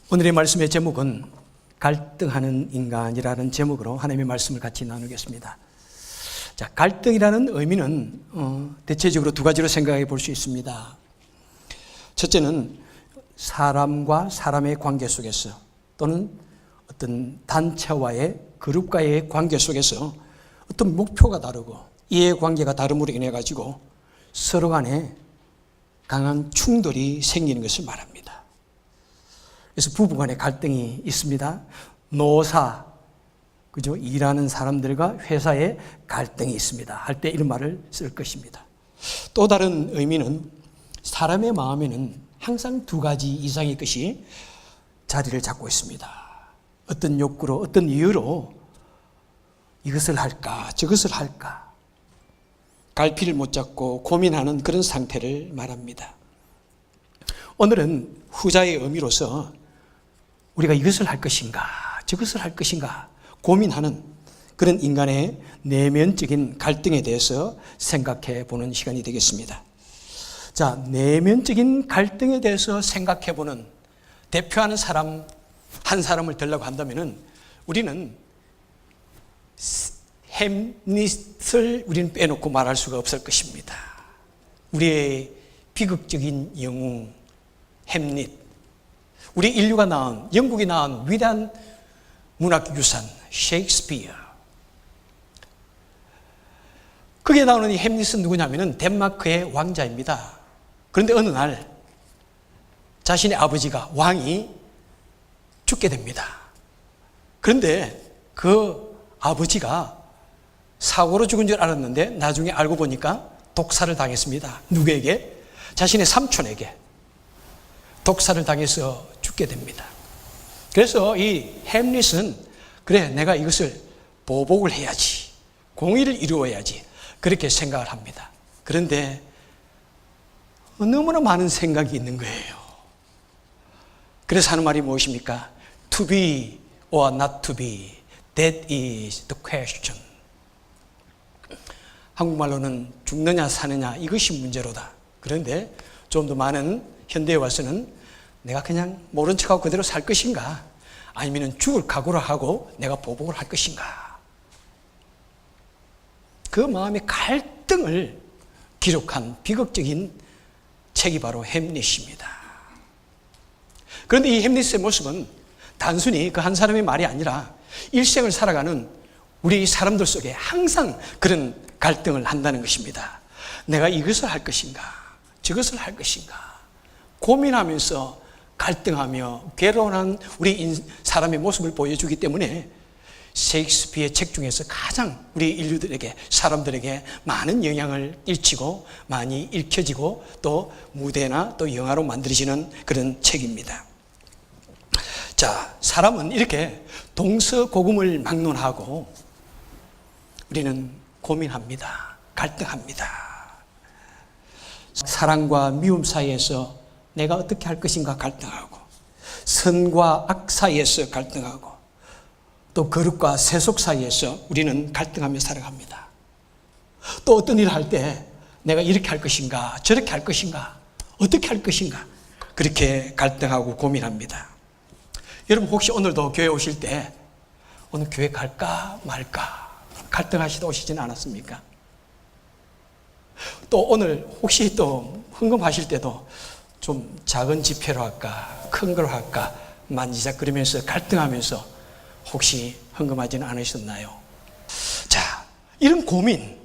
오늘의 말씀의 제목은 갈등하는 인간이라는 제목으로 하나님의 말씀을 같이 나누겠습니다. 자, 갈등이라는 의미는 대체적으로 두 가지로 생각해 볼 수 있습니다. 첫째는 사람과 사람의 관계 속에서 또는 어떤 단체와의 그룹과의 관계 속에서 어떤 목표가 다르고 이해관계가 다름으로 인해 가지고 서로 간에 강한 충돌이 생기는 것을 말합니다. 그래서 부부 간에 갈등이 있습니다. 노사, 그죠? 일하는 사람들과 회사에 갈등이 있습니다. 할 때 이런 말을 쓸 것입니다. 또 다른 의미는 사람의 마음에는 항상 두 가지 이상의 것이 자리를 잡고 있습니다. 어떤 욕구로, 어떤 이유로 이것을 할까, 저것을 할까, 갈피를 못 잡고 고민하는 그런 상태를 말합니다. 오늘은 후자의 의미로서 우리가 이것을 할 것인가, 저것을 할 것인가 고민하는 그런 인간의 내면적인 갈등에 대해서 생각해 보는 시간이 되겠습니다. 자, 내면적인 갈등에 대해서 생각해 보는 대표하는 사람, 한 사람을 들라고 한다면은 우리는 햄릿을 우리는 빼놓고 말할 수가 없을 것입니다. 우리의 비극적인 영웅 햄릿, 우리 인류가 낳은, 영국이 낳은 위대한 문학유산 셰익스피어. 거기에 나오는 이 햄릿은 누구냐면은 덴마크의 왕자입니다. 그런데 어느 날 자신의 아버지가, 왕이 죽게 됩니다. 그런데 그 아버지가 사고로 죽은 줄 알았는데 나중에 알고 보니까 독사를 당했습니다. 누구에게? 자신의 삼촌에게 독사를 당해서 죽게 됩니다. 그래서 이 햄릿은 그래, 내가 이것을 보복을 해야지, 공의를 이루어야지, 그렇게 생각을 합니다. 그런데 너무나 많은 생각이 있는 거예요. 그래서 하는 말이 무엇입니까? To be or not to be, that is the question. 한국말로는 죽느냐 사느냐 이것이 문제로다. 그런데 좀 더 많은 현대에 와서는 내가 그냥 모른 척하고 그대로 살 것인가, 아니면 죽을 각오를 하고 내가 보복을 할 것인가. 그 마음의 갈등을 기록한 비극적인 책이 바로 햄릿입니다. 그런데 이 햄릿의 모습은 단순히 그 한 사람의 말이 아니라 일생을 살아가는 우리 사람들 속에 항상 그런 갈등을 한다는 것입니다. 내가 이것을 할 것인가, 저것을 할 것인가 고민하면서 갈등하며 괴로워하는 우리 사람의 모습을 보여주기 때문에 셰익스피어의 책 중에서 가장 우리 인류들에게, 사람들에게 많은 영향을 끼치고 많이 읽혀지고 또 무대나 또 영화로 만들어지는 그런 책입니다. 자, 사람은 이렇게 동서고금을 막론하고 우리는 고민합니다. 갈등합니다. 사랑과 미움 사이에서 내가 어떻게 할 것인가 갈등하고, 선과 악 사이에서 갈등하고, 또 거룩과 세속 사이에서 우리는 갈등하며 살아갑니다. 또 어떤 일을 할 때 내가 이렇게 할 것인가, 저렇게 할 것인가, 어떻게 할 것인가, 그렇게 갈등하고 고민합니다. 여러분 혹시 오늘도 교회 오실 때 오늘 교회 갈까 말까 갈등하시다 오시지는 않았습니까? 또 오늘 혹시 또 헌금하실 때도 좀 작은 지폐로 할까, 큰 걸 할까 만지작거리면서 갈등하면서 혹시 헌금하지는 않으셨나요? 자, 이런 고민은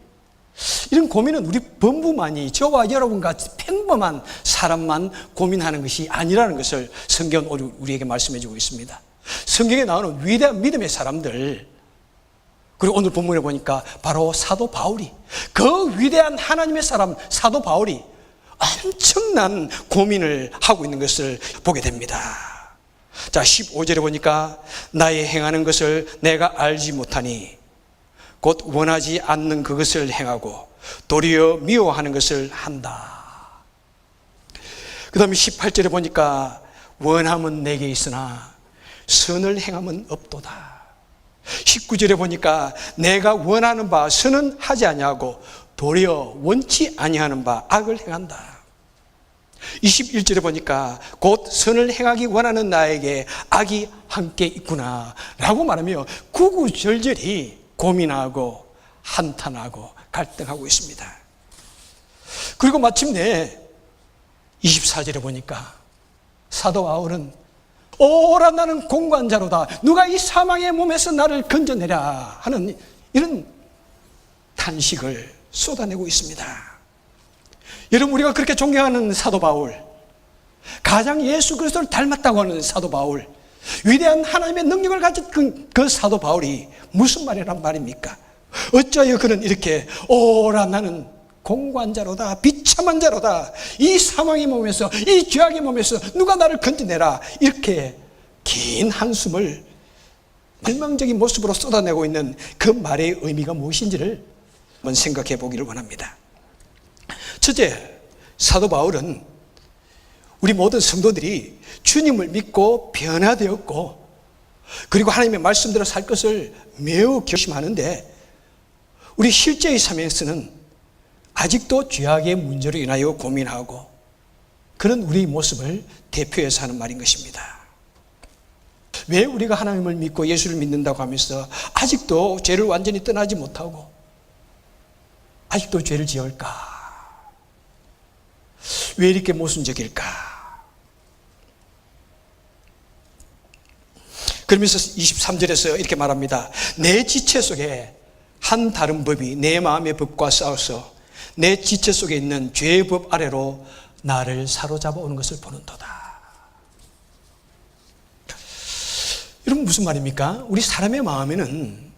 우리 범부만이, 저와 여러분같이 평범한 사람만 고민하는 것이 아니라는 것을 성경은 우리에게 말씀해 주고 있습니다. 성경에 나오는 위대한 믿음의 사람들, 그리고 오늘 본문에 보니까 바로 사도 바울이, 그 위대한 하나님의 사람 사도 바울이 엄청난 고민을 하고 있는 것을 보게 됩니다. 자, 15절에 보니까 나의 행하는 것을 내가 알지 못하니 곧 원하지 않는 그것을 행하고 도리어 미워하는 것을 한다. 그 다음에 18절에 보니까 원함은 내게 있으나 선을 행함은 없도다. 19절에 보니까 내가 원하는 바 선은 하지 아니하고 도리어 원치 아니하는 바 악을 행한다. 21절에 보니까 곧 선을 행하기 원하는 나에게 악이 함께 있구나 라고 말하며 구구절절히 고민하고 한탄하고 갈등하고 있습니다. 그리고 마침내 24절에 보니까 사도 바울은 오라 나는 공관자로다, 누가 이 사망의 몸에서 나를 건져내랴 하는 이런 탄식을 쏟아내고 있습니다. 여러분, 우리가 그렇게 존경하는 사도 바울, 가장 예수 그리스도를 닮았다고 하는 사도 바울, 위대한 하나님의 능력을 가진 그 사도 바울이 무슨 말이란 말입니까? 어쩌여 그는 이렇게 오라 나는 공관자로다, 비참한 자로다, 이 사망의 몸에서, 이 죄악의 몸에서 누가 나를 건져내라, 이렇게 긴 한숨을 절망적인 모습으로 쏟아내고 있는 그 말의 의미가 무엇인지를 한번 생각해 보기를 원합니다. 첫째, 사도 바울은 우리 모든 성도들이 주님을 믿고 변화되었고 그리고 하나님의 말씀대로 살 것을 매우 결심하는데, 우리 실제의 삶에서는 아직도 죄악의 문제로 인하여 고민하고 그런 우리의 모습을 대표해서 하는 말인 것입니다. 왜 우리가 하나님을 믿고 예수를 믿는다고 하면서 아직도 죄를 완전히 떠나지 못하고 아직도 죄를 지을까? 왜 이렇게 모순적일까? 그러면서 23절에서 이렇게 말합니다. 내 지체 속에 한 다른 법이 내 마음의 법과 싸워서 내 지체 속에 있는 죄의 법 아래로 나를 사로잡아 오는 것을 보는도다. 여러분, 무슨 말입니까? 우리 사람의 마음에는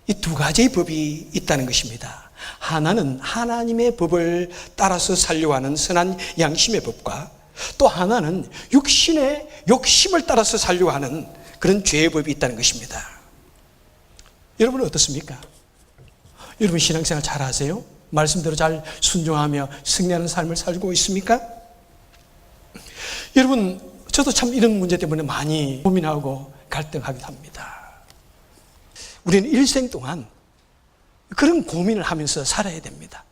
이 두 가지의 법이 있다는 것입니다. 하나는 하나님의 법을 따라서 살려고 하는 선한 양심의 법과, 또 하나는 육신의 욕심을 따라서 살려고 하는 그런 죄의 법이 있다는 것입니다. 여러분은 어떻습니까? 여러분 신앙생활 잘 하세요? 말씀대로 잘 순종하며 승리하는 삶을 살고 있습니까? 여러분, 저도 참 이런 문제 때문에 많이 고민하고 갈등하기도 합니다. 우리는 일생 동안 그런 고민을 하면서 살아야 됩니다.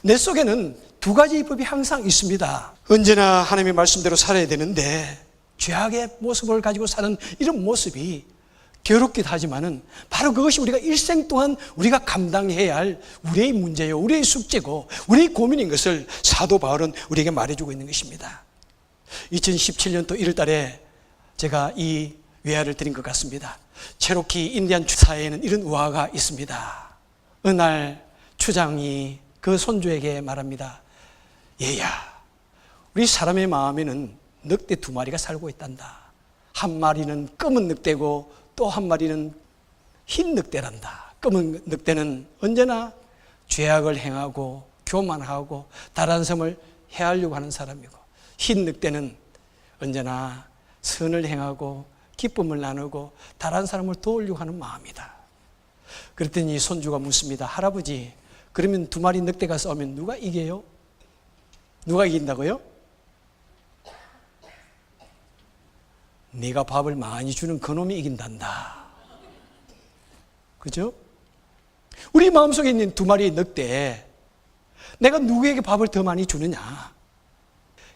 내 속에는 두 가지의 법이 항상 있습니다. 언제나 하나님의 말씀대로 살아야 되는데 죄악의 모습을 가지고 사는 이런 모습이 괴롭기도 하지만은 바로 그것이 우리가 일생 동안 우리가 감당해야 할 우리의 문제요, 우리의 숙제고 우리의 고민인 것을 사도 바울은 우리에게 말해주고 있는 것입니다. 2017년도 1월 달에 제가 이 외화를 드린 것 같습니다. 체로키 인디안 사회에는 이런 우화가 있습니다. 어느 날 추장이 그 손주에게 말합니다. 얘야, 우리 사람의 마음에는 늑대 두 마리가 살고 있단다. 한 마리는 검은 늑대고 또 한 마리는 흰 늑대란다. 검은 늑대는 언제나 죄악을 행하고 교만하고 다른 사람을 해하려고 하는 사람이고, 흰 늑대는 언제나 선을 행하고 기쁨을 나누고 다른 사람을 도우려고 하는 마음이다. 그랬더니 손주가 묻습니다. 할아버지, 그러면 두 마리 늑대가 싸우면 누가 이겨요? 누가 이긴다고요? 네가 밥을 많이 주는 그놈이 이긴단다. 그죠? 우리 마음속에 있는 두 마리의 늑대, 내가 누구에게 밥을 더 많이 주느냐?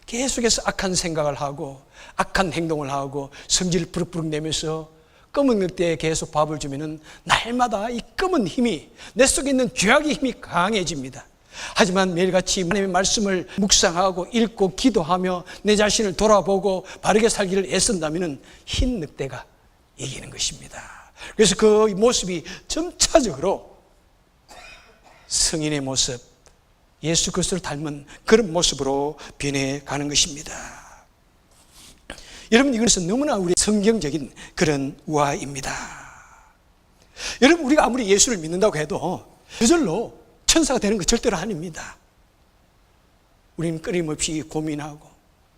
계속해서 악한 생각을 하고 악한 행동을 하고 성질을 부룩부룩 내면서 검은 늑대에 계속 밥을 주면은 날마다 이 검은 힘이, 내 속에 있는 죄악의 힘이 강해집니다. 하지만 매일같이 하나님의 말씀을 묵상하고 읽고 기도하며 내 자신을 돌아보고 바르게 살기를 애쓴다면 흰 늑대가 이기는 것입니다. 그래서 그 모습이 점차적으로 성인의 모습, 예수 그리스도를 닮은 그런 모습으로 변해가는 것입니다. 여러분, 이것은 너무나 우리 성경적인 그런 우화입니다. 여러분, 우리가 아무리 예수를 믿는다고 해도 저절로 천사가 되는 것 절대로 아닙니다. 우리는 끊임없이 고민하고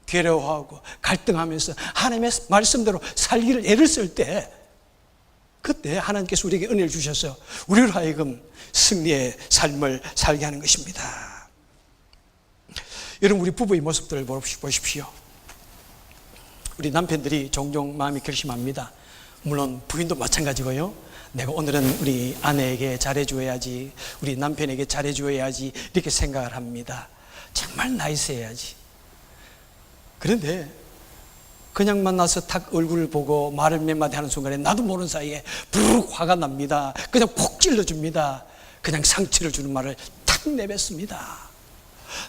괴로워하고 갈등하면서 하나님의 말씀대로 살기를 애를 쓸 때, 그때 하나님께서 우리에게 은혜를 주셔서 우리를 하여금 승리의 삶을 살게 하는 것입니다. 여러분, 우리 부부의 모습들을 보십시오. 우리 남편들이 종종 마음이 결심합니다. 물론 부인도 마찬가지고요. 내가 오늘은 우리 아내에게 잘해줘야지, 우리 남편에게 잘해줘야지, 이렇게 생각을 합니다. 정말 나이스해야지. 그런데 그냥 만나서 탁 얼굴을 보고 말을 몇 마디 하는 순간에 나도 모르는 사이에 부르륵 화가 납니다. 그냥 폭 찔러줍니다. 그냥 상처를 주는 말을 탁 내뱉습니다.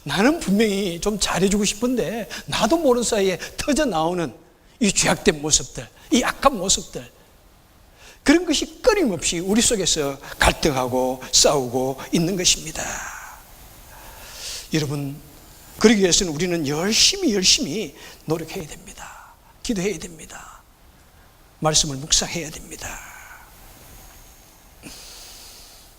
나는 분명히 좀 잘해주고 싶은데 나도 모르는 사이에 터져 나오는 이 죄악된 모습들, 이 악한 모습들, 그런 것이 끊임없이 우리 속에서 갈등하고 싸우고 있는 것입니다. 여러분, 그러기 위해서는 우리는 열심히 노력해야 됩니다. 기도해야 됩니다. 말씀을 묵상해야 됩니다.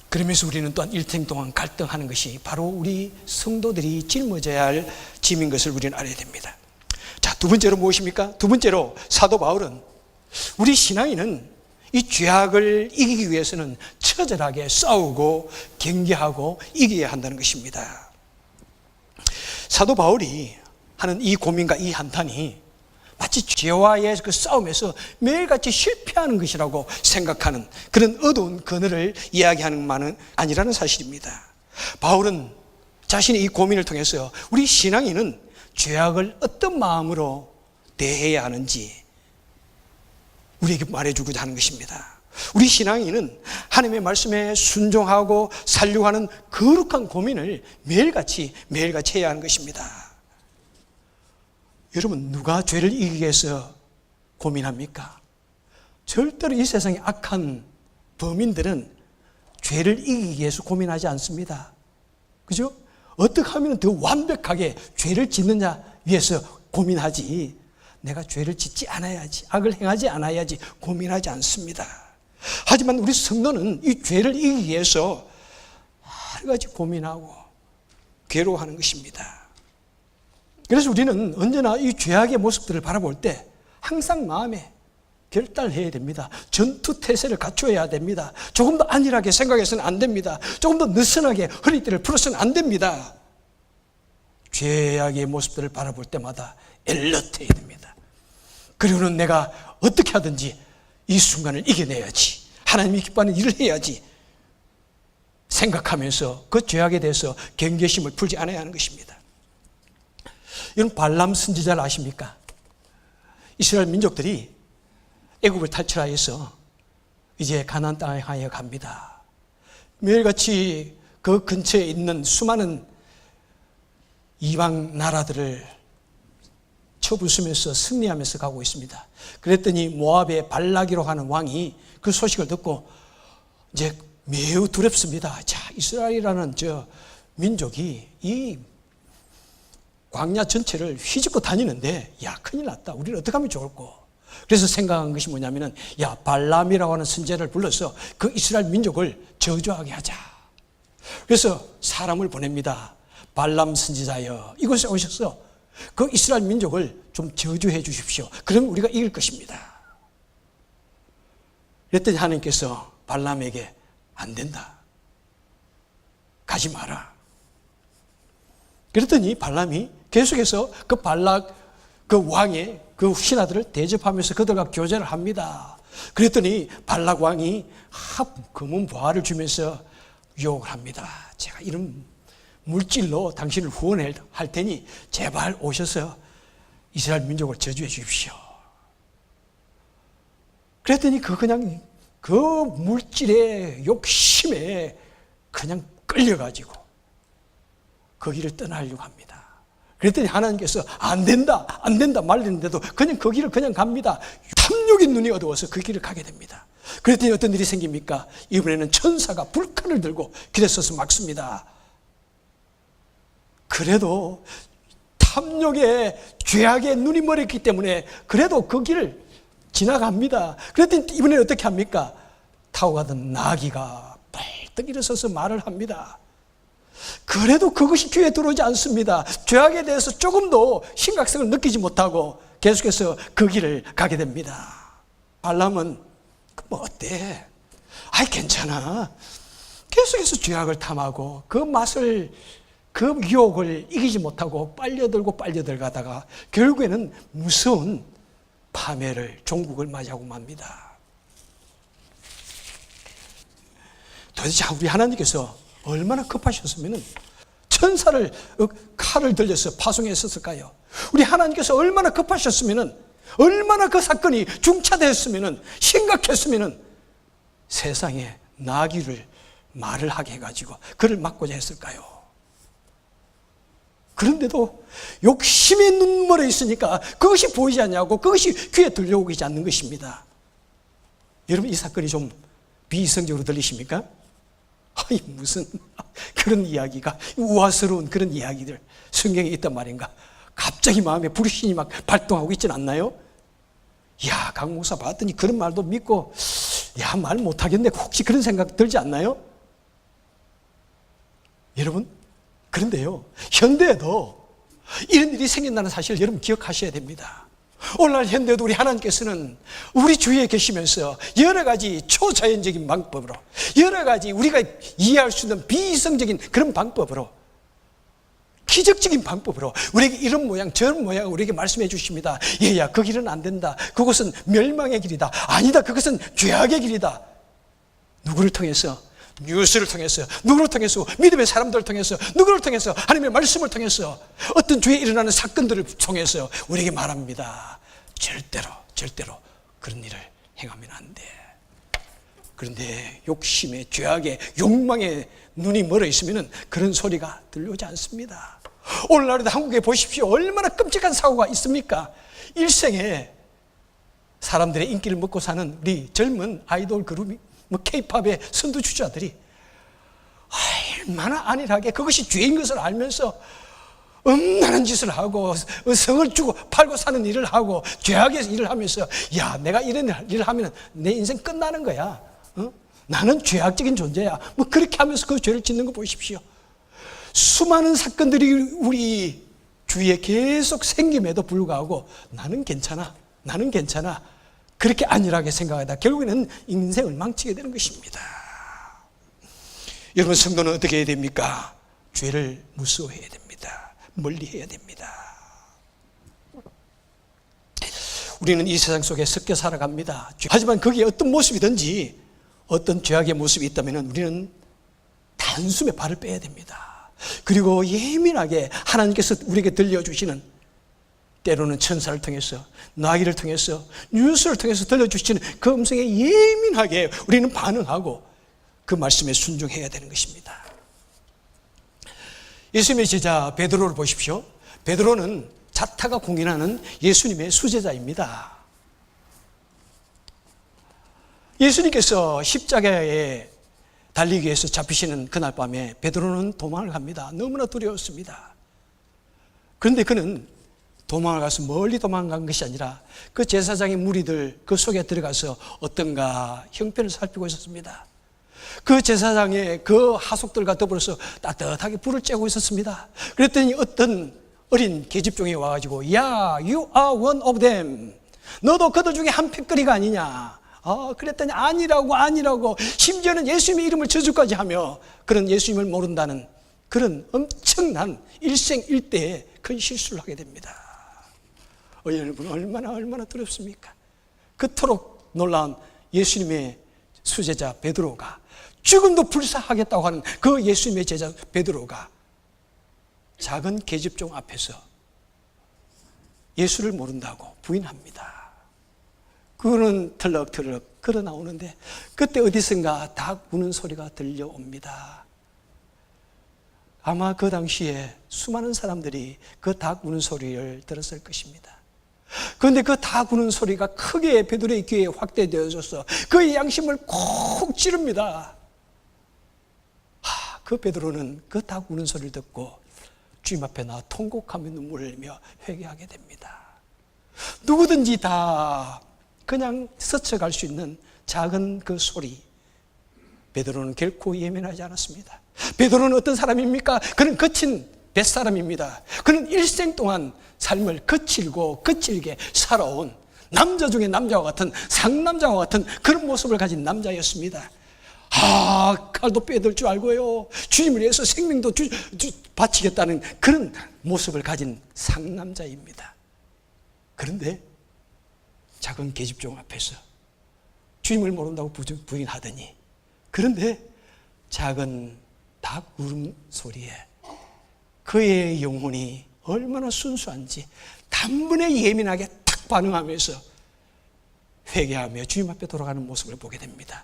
그러면서 우리는 또한 일생 동안 갈등하는 것이 바로 우리 성도들이 짊어져야 할 짐인 것을 우리는 알아야 됩니다. 자, 두 번째로 무엇입니까? 두 번째로 사도 바울은 우리 신앙인은 이 죄악을 이기기 위해서는 처절하게 싸우고 경계하고 이겨야 한다는 것입니다. 사도 바울이 하는 이 고민과 이 한탄이 마치 죄와의 그 싸움에서 매일같이 실패하는 것이라고 생각하는 그런 어두운 그늘을 이야기하는 것만은 아니라는 사실입니다. 바울은 자신의 이 고민을 통해서 우리 신앙인은 죄악을 어떤 마음으로 대해야 하는지 우리에게 말해주고자 하는 것입니다. 우리 신앙인은 하나님의 말씀에 순종하고 살려고 하는 거룩한 고민을 매일같이 해야 하는 것입니다. 여러분, 누가 죄를 이기기 위해서 고민합니까? 절대로 이 세상의 악한 범인들은 죄를 이기기 위해서 고민하지 않습니다. 그죠? 어떻게 하면 더 완벽하게 죄를 짓느냐 위해서 고민하지, 내가 죄를 짓지 않아야지, 악을 행하지 않아야지 고민하지 않습니다. 하지만 우리 성도는 이 죄를 이기기 위해서 여러 가지 고민하고 괴로워하는 것입니다. 그래서 우리는 언제나 이 죄악의 모습들을 바라볼 때 항상 마음에 결단해야 됩니다. 전투태세를 갖춰야 됩니다. 조금 더 안일하게 생각해서는 안 됩니다. 조금 더 느슨하게 허리띠를 풀어서는 안 됩니다. 죄악의 모습들을 바라볼 때마다 엘러트해야 됩니다. 그리고는 내가 어떻게 하든지 이 순간을 이겨내야지, 하나님이 기뻐하는 일을 해야지 생각하면서 그 죄악에 대해서 경계심을 풀지 않아야 하는 것입니다. 여러분, 발람 선지자를 아십니까? 이스라엘 민족들이 애굽을 탈출하여서 이제 가나안 땅에 향해 갑니다. 매일같이 그 근처에 있는 수많은 이방 나라들을 쳐부수면서 승리하면서 가고 있습니다. 그랬더니 모압의 발락이라고 하는 왕이 그 소식을 듣고 이제 매우 두렵습니다. 자, 이스라엘이라는 저 민족이 이 광야 전체를 휘젓고 다니는데, 야, 큰일 났다. 우리는 어떻게 하면 좋을까? 그래서 생각한 것이 뭐냐면은, 야, 발람이라고 하는 선지자를 불러서 그 이스라엘 민족을 저주하게 하자. 그래서 사람을 보냅니다. 발람 선지자여, 이곳에 오셔서 그 이스라엘 민족을 좀 저주해 주십시오. 그러면 우리가 이길 것입니다. 그랬더니 하나님께서 발람에게 안 된다, 가지 마라. 그랬더니 발람이 계속해서 그 발락 그 왕의 그 신하들을 대접하면서 그들과 교제를 합니다. 그랬더니 발락 왕이 금은 보화를 주면서 유혹을 합니다. 제가 이런 물질로 당신을 후원할 테니 제발 오셔서 이스라엘 민족을 저주해 주십시오. 그랬더니 그냥 그 물질의 욕심에 그냥 끌려가지고 거기를 떠나려고 합니다. 그랬더니 하나님께서 안 된다 말했는데도 그냥 그 길을 그냥 갑니다. 탐욕의 눈이 어두워서 그 길을 가게 됩니다. 그랬더니 어떤 일이 생깁니까? 이번에는 천사가 불칼을 들고 길에 서서 막습니다. 그래도 탐욕의 죄악의 눈이 멀었기 때문에 그래도 그 길을 지나갑니다. 그랬더니 이번에는 어떻게 합니까? 타고 가던 나귀가 벌떡 일어서서 말을 합니다. 그래도 그것이 귀에 들어오지 않습니다. 죄악에 대해서 조금도 심각성을 느끼지 못하고 계속해서 그 길을 가게 됩니다. 발람은 뭐 어때? 아이, 괜찮아. 계속해서 죄악을 탐하고 그 맛을, 그 유혹을 이기지 못하고 빨려들가다가 결국에는 무서운 파멸을, 종국을 맞이하고 맙니다. 도대체 우리 하나님께서 얼마나 급하셨으면 천사를 칼을 들려서 파송했었을까요? 우리 하나님께서 얼마나 급하셨으면은, 얼마나 그 사건이 중차대했으면은, 심각했으면은 세상에 나귀를 말을 하게 해가지고 그를 막고자 했을까요? 그런데도 욕심의 눈물에 있으니까 그것이 보이지 않냐고, 그것이 귀에 들려오지 않는 것입니다. 여러분, 이 사건이 좀 비이성적으로 들리십니까? 아니, 무슨 그런 이야기가, 우화스러운 그런 이야기들 성경에 있단 말인가? 갑자기 마음에 불신이 막 발동하고 있진 않나요? 야, 강 목사 봤더니 그런 말도 믿고, 야, 말 못하겠네, 혹시 그런 생각 들지 않나요? 여러분, 그런데요, 현대에도 이런 일이 생긴다는 사실을 여러분 기억하셔야 됩니다. 오늘날 현대에도 우리 하나님께서는 우리 주위에 계시면서 여러 가지 초자연적인 방법으로, 여러 가지 우리가 이해할 수 있는 비이성적인 그런 방법으로, 기적적인 방법으로 우리에게 이런 모양 저런 모양을 우리에게 말씀해 주십니다. 얘야, 그 길은 안 된다. 그것은 멸망의 길이다. 아니다, 그것은 죄악의 길이다. 누구를 통해서? 뉴스를 통해서, 누구를 통해서? 믿음의 사람들을 통해서, 누구를 통해서? 하나님의 말씀을 통해서, 어떤 주위에 일어나는 사건들을 통해서 우리에게 말합니다. 절대로 그런 일을 행하면 안 돼. 그런데 욕심에, 죄악에, 욕망에 눈이 멀어 있으면 그런 소리가 들려오지 않습니다. 오늘날에도 한국에 보십시오. 얼마나 끔찍한 사고가 있습니까? 일생에 사람들의 인기를 먹고 사는 우리 젊은 아이돌 그룹이, K-팝의 선두주자들이 얼마나 안일하게 그것이 죄인 것을 알면서 음란한 짓을 하고 성을 주고 팔고 사는 일을 하고 죄악의 일을 하면서, 야, 내가 이런 일을 하면 내 인생 끝나는 거야. 나는 죄악적인 존재야. 그렇게 하면서 그 죄를 짓는 거 보십시오. 수많은 사건들이 우리 주위에 계속 생김에도 불구하고 나는 괜찮아. 그렇게 안일하게 생각하다 결국에는 인생을 망치게 되는 것입니다. 여러분, 성도는 어떻게 해야 됩니까? 죄를 무서워해야 됩니다. 멀리해야 됩니다. 우리는 이 세상 속에 섞여 살아갑니다. 하지만 거기에 어떤 모습이든지, 어떤 죄악의 모습이 있다면 우리는 단숨에 발을 빼야 됩니다. 그리고 예민하게 하나님께서 우리에게 들려주시는, 때로는 천사를 통해서, 나귀를 통해서, 뉴스를 통해서 들려주시는 그 음성에 예민하게 우리는 반응하고 그 말씀에 순종해야 되는 것입니다. 예수님의 제자 베드로를 보십시오. 베드로는 자타가 공인하는 예수님의 수제자입니다. 예수님께서 십자가에 달리기 위해서 잡히시는 그날 밤에 베드로는 도망을 갑니다. 너무나 두려웠습니다. 그런데 그는 도망을 가서 멀리 도망간 것이 아니라 그 제사장의 무리들 그 속에 들어가서 어떤가 형편을 살피고 있었습니다. 그 제사장의 그 하속들과 더불어서 따뜻하게 불을 쬐고 있었습니다. 그랬더니 어떤 어린 계집종이 와가지고, 야, you are one of them. 너도 그들 중에 한 핏거리가 아니냐. 그랬더니 아니라고 심지어는 예수님의 이름을 저주까지 하며 그런 예수님을 모른다는 그런 엄청난 일생일대의 큰 실수를 하게 됩니다. 여러분, 얼마나 두렵습니까? 그토록 놀라운 예수님의 수제자 베드로가, 죽음도 불사하겠다고 하는 그 예수님의 제자 베드로가 작은 계집종 앞에서 예수를 모른다고 부인합니다. 그는 털럭털럭 걸어 나오는데 그때 어디선가 닭 우는 소리가 들려옵니다. 아마 그 당시에 수많은 사람들이 그 닭 우는 소리를 들었을 것입니다. 그런데 그 닭 우는 소리가 크게 베드로의 귀에 확대되어져서 그의 양심을 콕 찌릅니다. 그 베드로는 그 닭 우는 소리를 듣고 주님 앞에 나와 통곡하며 눈물을 흘리며 회개하게 됩니다. 누구든지 다 그냥 스쳐갈 수 있는 작은 그 소리, 베드로는 결코 예민하지 않았습니다. 베드로는 어떤 사람입니까? 그는 거친 뱃사람입니다. 그는 일생 동안 삶을 거칠게 살아온 남자 중에 남자와 같은, 상남자와 같은 그런 모습을 가진 남자였습니다. 칼도 빼들 줄 알고요, 주님을 위해서 생명도 바치겠다는 그런 모습을 가진 상남자입니다. 그런데 작은 계집종 앞에서 주님을 모른다고 부인하더니, 그런데 작은 닭 울음 소리에 그의 영혼이 얼마나 순수한지 단번에 예민하게 탁 반응하면서 회개하며 주님 앞에 돌아가는 모습을 보게 됩니다.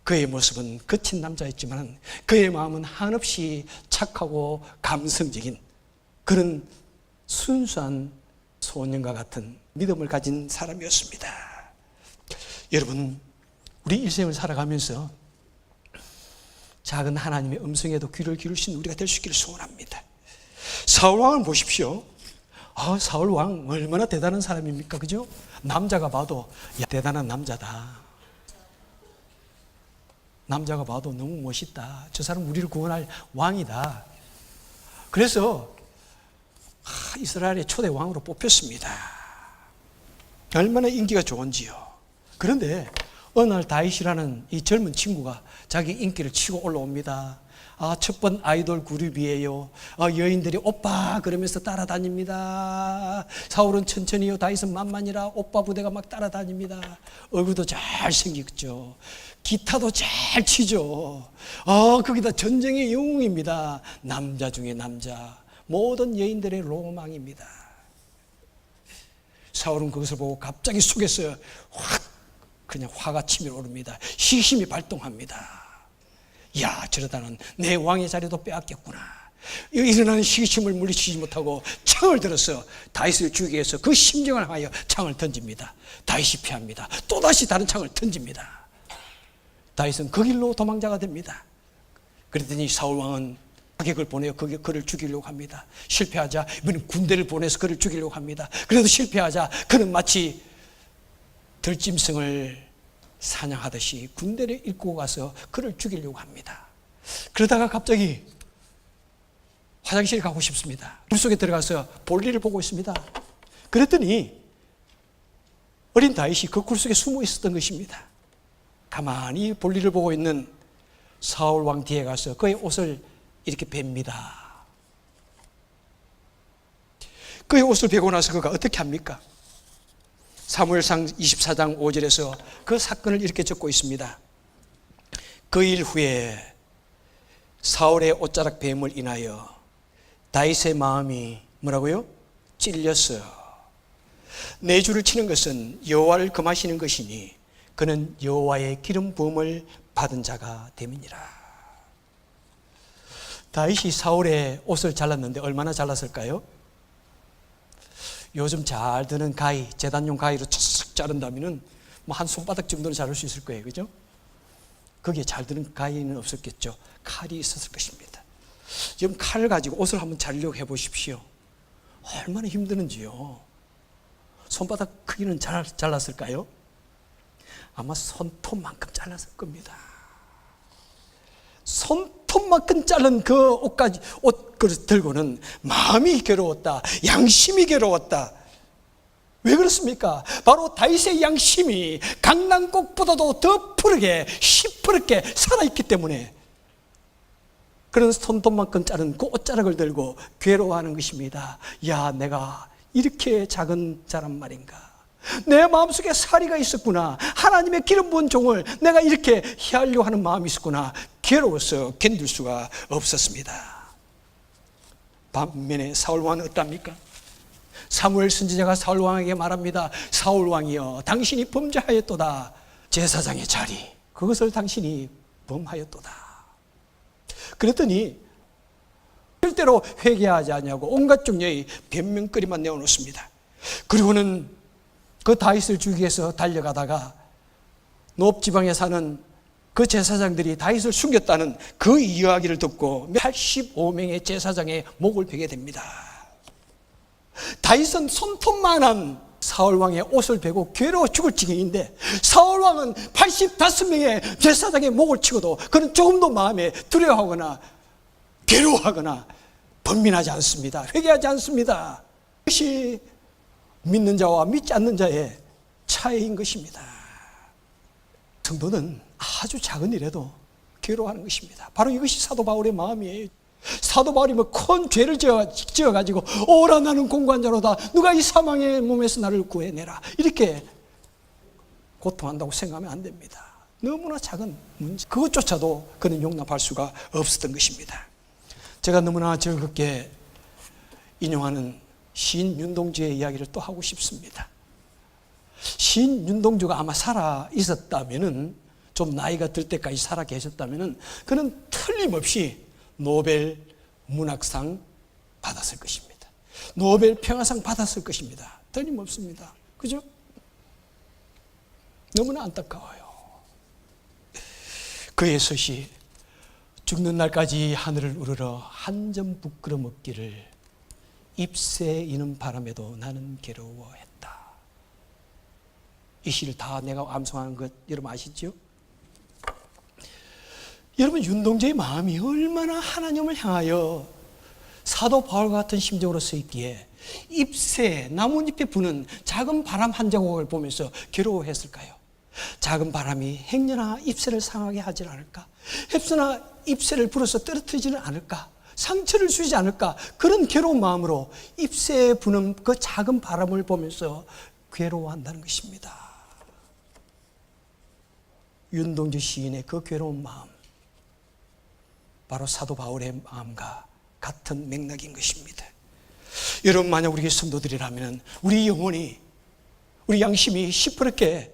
그의 모습은 거친 남자였지만 그의 마음은 한없이 착하고 감성적인 그런 순수한 소년과 같은 믿음을 가진 사람이었습니다. 여러분, 우리 일생을 살아가면서 작은 하나님의 음성에도 귀를 기울 수 있는 우리가 될 수 있기를 소원합니다. 사울왕을 보십시오. 사울왕 얼마나 대단한 사람입니까? 그죠? 남자가 봐도 대단한 남자다. 남자가 봐도 너무 멋있다. 저 사람 우리를 구원할 왕이다. 그래서 이스라엘의 초대 왕으로 뽑혔습니다. 얼마나 인기가 좋은지요. 그런데 어느 날 다윗이라는 이 젊은 친구가 자기 인기를 치고 올라옵니다. 첫 번 아이돌 그룹이에요. 여인들이 오빠 그러면서 따라다닙니다. 사울은 천천히요, 다윗은 만만이라 오빠 부대가 막 따라다닙니다. 얼굴도 잘생겼죠. 기타도 잘 치죠. 거기다 전쟁의 영웅입니다. 남자 중에 남자. 모든 여인들의 로망입니다. 사울은 그것을 보고 갑자기 속에서 그냥 화가 치밀어 오릅니다. 시심이 발동합니다. 야, 저러다는 내 왕의 자리도 빼앗겼구나. 일어나는 시기심을 물리치지 못하고 창을 들어서 다윗을 죽이기 위해서 그 심정을 하여 창을 던집니다. 다윗이 피합니다. 또다시 다른 창을 던집니다. 다윗은 그 길로 도망자가 됩니다. 그랬더니 사울왕은 사객을 보내어 그를 죽이려고 합니다. 실패하자 이번엔 군대를 보내서 그를 죽이려고 합니다. 그래도 실패하자 그는 마치 들짐승을 사냥하듯이 군대를 이끌고 가서 그를 죽이려고 합니다. 그러다가 갑자기 화장실에 가고 싶습니다. 물속에 들어가서 볼일을 보고 있습니다. 그랬더니 어린 다윗이 그 굴 속에 숨어 있었던 것입니다. 가만히 볼일을 보고 있는 사울 왕 뒤에 가서 그의 옷을 이렇게 뱁니다. 그의 옷을 베고 나서 그가 어떻게 합니까? 사무엘상 24장 5절에서 그 사건을 이렇게 적고 있습니다. 그 일 후에 사울의 옷자락 뱀을 인하여 다윗의 마음이 뭐라고요? 찔렸어. 내 주를 치는 것은 여호와를 금하시는 것이니 그는 여호와의 기름 부음을 받은 자가 됨이니라. 다윗이 사울의 옷을 잘랐는데 얼마나 잘랐을까요? 요즘 잘 드는 가위, 제단용 가위로 착 자른다면 한 손바닥 정도는 자를 수 있을 거예요. 그죠? 거기에 잘 드는 가위는 없었겠죠. 칼이 있었을 것입니다. 지금 칼을 가지고 옷을 한번 자르려고 해보십시오. 얼마나 힘드는지요. 손바닥 크기는 잘랐을까요? 아마 손톱만큼 잘랐을 겁니다. 손톱만큼 자른 그 옷을 들고는 마음이 괴로웠다. 양심이 괴로웠다. 왜 그렇습니까? 바로 다윗의 양심이 강낭꽃보다도 더 푸르게 시퍼렇게 살아있기 때문에 그런 손톱만큼 자른 그 옷자락을 들고 괴로워하는 것입니다. 야, 내가 이렇게 작은 자란 말인가? 내 마음속에 사리가 있었구나. 하나님의 기름 부은 종을 내가 이렇게 해하려고 하는 마음이 있었구나. 괴로워서 견딜 수가 없었습니다. 반면에 사울왕은 어떻습니까? 사무엘 선지자가 사울왕에게 말합니다. 사울왕이여, 당신이 범죄하였도다. 제사장의 자리, 그것을 당신이 범하였도다. 그랬더니 절대로 회개하지 않냐고 온갖 종류의 변명거리만 내어놓습니다. 그리고는 그 다윗을 죽이기 위해서 달려가다가 노업 지방에 사는 그 제사장들이 다윗을 숨겼다는 그 이야기를 듣고 85명의 제사장의 목을 베게 됩니다. 다윗은 손톱만한 사울왕의 옷을 베고 괴로워 죽을 지경인데 사울왕은 85명의 제사장의 목을 치고도 그는 조금도 마음에 두려워하거나 괴로워하거나 번민하지 않습니다. 회개하지 않습니다. 그것이 믿는 자와 믿지 않는 자의 차이인 것입니다. 성도는 아주 작은 일에도 괴로워하는 것입니다. 바로 이것이 사도 바울의 마음이에요. 사도 바울이 큰 죄를 지어가지고 오라 나는 공관자로다. 누가 이 사망의 몸에서 나를 구해내라. 이렇게 고통한다고 생각하면 안 됩니다. 너무나 작은 문제. 그것조차도 그는 용납할 수가 없었던 것입니다. 제가 너무나 즐겁게 인용하는 시인 윤동주의 이야기를 또 하고 싶습니다. 시인 윤동주가 아마 살아 있었다면은, 좀 나이가 들 때까지 살아 계셨다면은, 그는 틀림없이 노벨 문학상 받았을 것입니다. 노벨 평화상 받았을 것입니다. 틀림없습니다. 그죠? 너무나 안타까워요. 그의 서시, 죽는 날까지 하늘을 우러러 한 점 부끄럼 없기를 잎새 이는 바람에도 나는 괴로워했다. 이 시를 다 내가 암송하는 것 여러분 아시죠? 여러분, 윤동주의 마음이 얼마나 하나님을 향하여 사도 바울과 같은 심정으로 서 있기에 잎새, 나뭇잎에 부는 작은 바람 한 자국을 보면서 괴로워했을까요? 작은 바람이 행여나 잎새를 상하게 하지 않을까? 행여나 잎새를 불어서 떨어뜨리지는 않을까? 상처를 주지 않을까? 그런 괴로운 마음으로 잎새에 부는 그 작은 바람을 보면서 괴로워한다는 것입니다. 윤동주 시인의 그 괴로운 마음, 바로 사도 바울의 마음과 같은 맥락인 것입니다. 여러분, 만약 우리 성도들이라면 우리 영혼이, 우리 양심이 시퍼렇게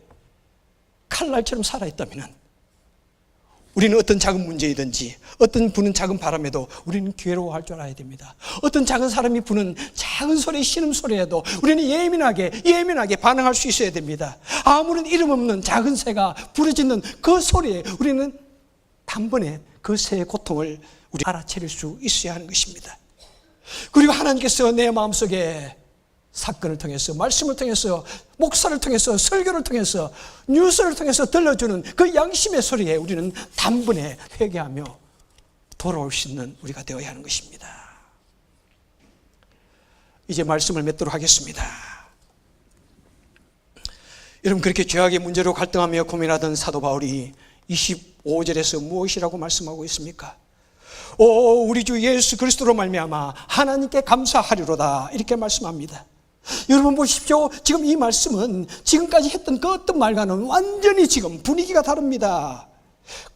칼날처럼 살아있다면 우리는 어떤 작은 문제이든지 어떤 부는 작은 바람에도 우리는 괴로워할 줄 알아야 됩니다. 어떤 작은 사람이 부는 작은 소리, 신음소리에도 우리는 예민하게 반응할 수 있어야 됩니다. 아무런 이름 없는 작은 새가 부르짖는 그 소리에 우리는 단번에 그 새의 고통을 우리 알아차릴 수 있어야 하는 것입니다. 그리고 하나님께서 내 마음속에 사건을 통해서, 말씀을 통해서, 목사를 통해서, 설교를 통해서, 뉴스를 통해서 들려주는 그 양심의 소리에 우리는 단번에 회개하며 돌아올 수 있는 우리가 되어야 하는 것입니다. 이제 말씀을 맺도록 하겠습니다. 여러분, 그렇게 죄악의 문제로 갈등하며 고민하던 사도 바울이 25절에서 무엇이라고 말씀하고 있습니까? 우리 주 예수 그리스도로 말미암아 하나님께 감사하리로다, 이렇게 말씀합니다. 여러분 보십시오. 지금 이 말씀은 지금까지 했던 그 어떤 말과는 완전히 지금 분위기가 다릅니다.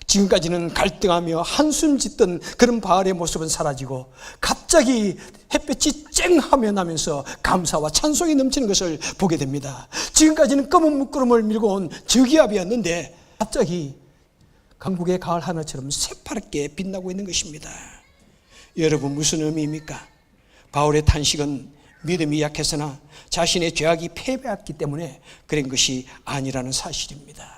지금까지는 갈등하며 한숨 짓던 그런 바울의 모습은 사라지고 갑자기 햇볕이 쨍하며 나면서 감사와 찬송이 넘치는 것을 보게 됩니다. 지금까지는 검은 물구름을 밀고 온 저기압이었는데 갑자기 강국의 가을 하늘처럼 새파랗게 빛나고 있는 것입니다. 여러분, 무슨 의미입니까? 바울의 탄식은 믿음이 약해서나 자신의 죄악이 패배했기 때문에 그런 것이 아니라는 사실입니다.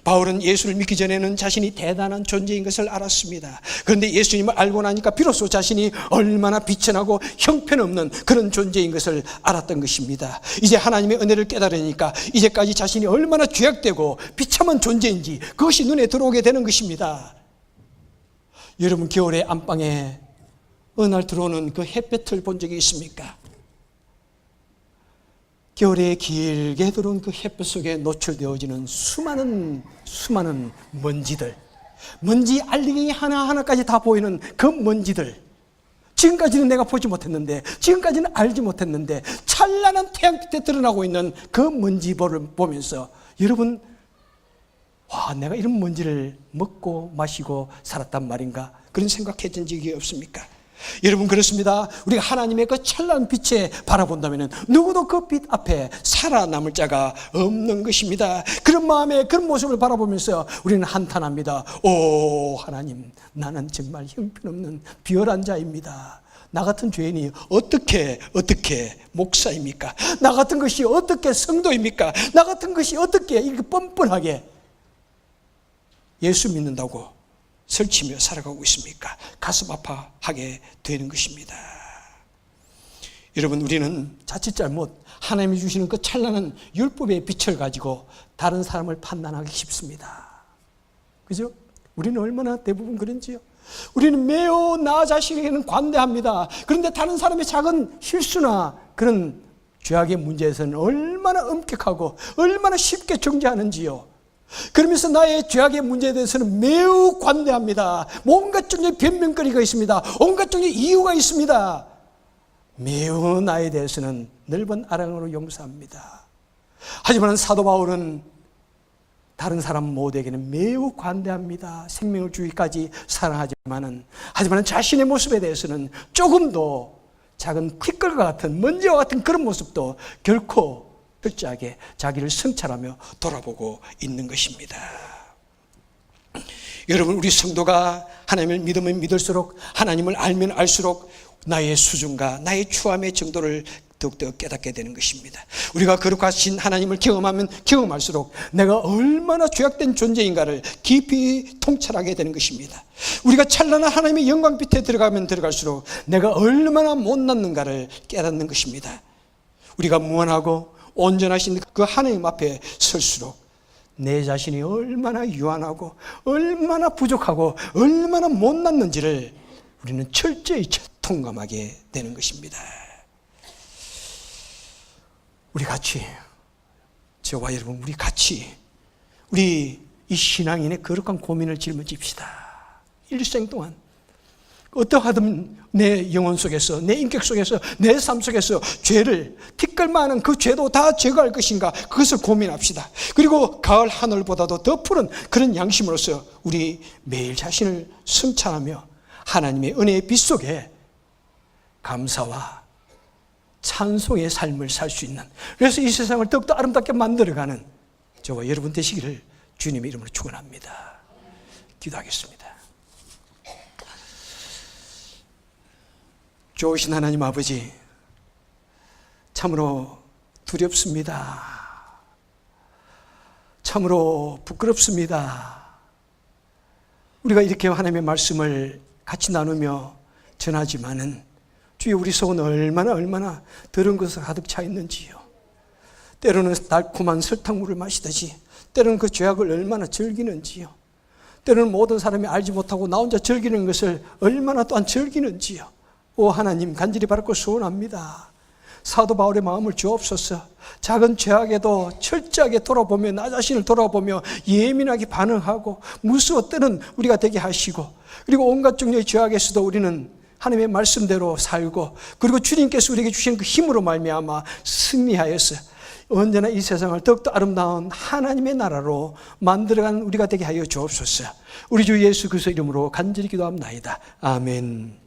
바울은 예수를 믿기 전에는 자신이 대단한 존재인 것을 알았습니다. 그런데 예수님을 알고 나니까 비로소 자신이 얼마나 비천하고 형편없는 그런 존재인 것을 알았던 것입니다. 이제 하나님의 은혜를 깨달으니까 이제까지 자신이 얼마나 죄악되고 비참한 존재인지 그것이 눈에 들어오게 되는 것입니다. 여러분, 겨울의 안방에 어느 날 들어오는 그 햇볕을 본 적이 있습니까? 겨울에 길게 들어온 그 햇볕 속에 노출되어지는 수많은 먼지들, 먼지 알갱이 하나하나까지 다 보이는 그 먼지들, 지금까지는 내가 보지 못했는데, 지금까지는 알지 못했는데 찬란한 태양빛에 드러나고 있는 그 먼지볼을 보면서 여러분, 내가 이런 먼지를 먹고 마시고 살았단 말인가, 그런 생각했던 적이 없습니까? 여러분, 그렇습니다. 우리가 하나님의 그 찬란한 빛에 바라본다면 누구도 그 빛 앞에 살아남을 자가 없는 것입니다. 그런 마음에, 그런 모습을 바라보면서 우리는 한탄합니다. 하나님, 나는 정말 형편없는 비열한 자입니다. 나 같은 죄인이 어떻게 목사입니까? 나 같은 것이 어떻게 성도입니까? 나 같은 것이 어떻게 이렇게 뻔뻔하게 예수 믿는다고 설치며 살아가고 있습니까? 가슴 아파하게 되는 것입니다. 여러분, 우리는 자칫 잘못 하나님이 주시는 그 찬란한 율법의 빛을 가지고 다른 사람을 판단하기 쉽습니다. 그죠? 우리는 얼마나 대부분 그런지요. 우리는 매우 나 자신에게는 관대합니다. 그런데 다른 사람의 작은 실수나 그런 죄악의 문제에서는 얼마나 엄격하고 얼마나 쉽게 정죄하는지요. 그러면서 나의 죄악의 문제에 대해서는 매우 관대합니다. 온갖 종류의 변명거리가 있습니다. 온갖 종류의 이유가 있습니다. 매우 나에 대해서는 넓은 아랑으로 용서합니다. 하지만 사도 바울은 다른 사람 모두에게는 매우 관대합니다. 생명을 주기까지 사랑하지만 자신의 모습에 대해서는 조금도 작은 티끌과 같은 먼지와 같은 그런 모습도 결코 철저하게 자기를 성찰하며 돌아보고 있는 것입니다. 여러분, 우리 성도가 하나님을 믿으면 믿을수록, 하나님을 알면 알수록 나의 수준과 나의 추함의 정도를 더욱더 깨닫게 되는 것입니다. 우리가 거룩하신 하나님을 경험하면 경험할수록 내가 얼마나 죄악된 존재인가를 깊이 통찰하게 되는 것입니다. 우리가 찬란한 하나님의 영광 빛에 들어가면 들어갈수록 내가 얼마나 못났는가를 깨닫는 것입니다. 우리가 무한하고 온전하신 그 하나님 앞에 설수록 내 자신이 얼마나 유한하고 얼마나 부족하고 얼마나 못났는지를 우리는 철저히 통감하게 되는 것입니다. 우리 같이, 저와 여러분, 우리 같이 우리 이 신앙인의 거룩한 고민을 짊어집시다. 일생 동안 어떠하든 내 영혼 속에서, 내 인격 속에서, 내 삶 속에서 죄를, 티끌만한 그 죄도 다 제거할 것인가, 그것을 고민합시다. 그리고 가을 하늘보다도 더 푸른 그런 양심으로서 우리 매일 자신을 성찰하며 하나님의 은혜의 빛 속에 감사와 찬송의 삶을 살 수 있는, 그래서 이 세상을 더욱더 아름답게 만들어가는 저와 여러분 되시기를 주님의 이름으로 축원합니다. 기도하겠습니다. 좋으신 하나님 아버지, 참으로 두렵습니다. 참으로 부끄럽습니다. 우리가 이렇게 하나님의 말씀을 같이 나누며 전하지만은 주여, 우리 속은 얼마나 더러운 것을 가득 차 있는지요. 때로는 달콤한 설탕물을 마시듯이 때로는 그 죄악을 얼마나 즐기는지요. 때로는 모든 사람이 알지 못하고 나 혼자 즐기는 것을 얼마나 또한 즐기는지요. 오 하나님, 간절히 바라고 소원합니다. 사도 바울의 마음을 주옵소서. 작은 죄악에도 철저하게 돌아보며, 나 자신을 돌아보며 예민하게 반응하고 무수어 때는 우리가 되게 하시고, 그리고 온갖 종류의 죄악에서도 우리는 하나님의 말씀대로 살고, 그리고 주님께서 우리에게 주신 그 힘으로 말미암아 승리하여서 언제나 이 세상을 더욱더 아름다운 하나님의 나라로 만들어가는 우리가 되게 하여 주옵소서. 우리 주 예수 그리스도 이름으로 간절히 기도합나이다. 아멘.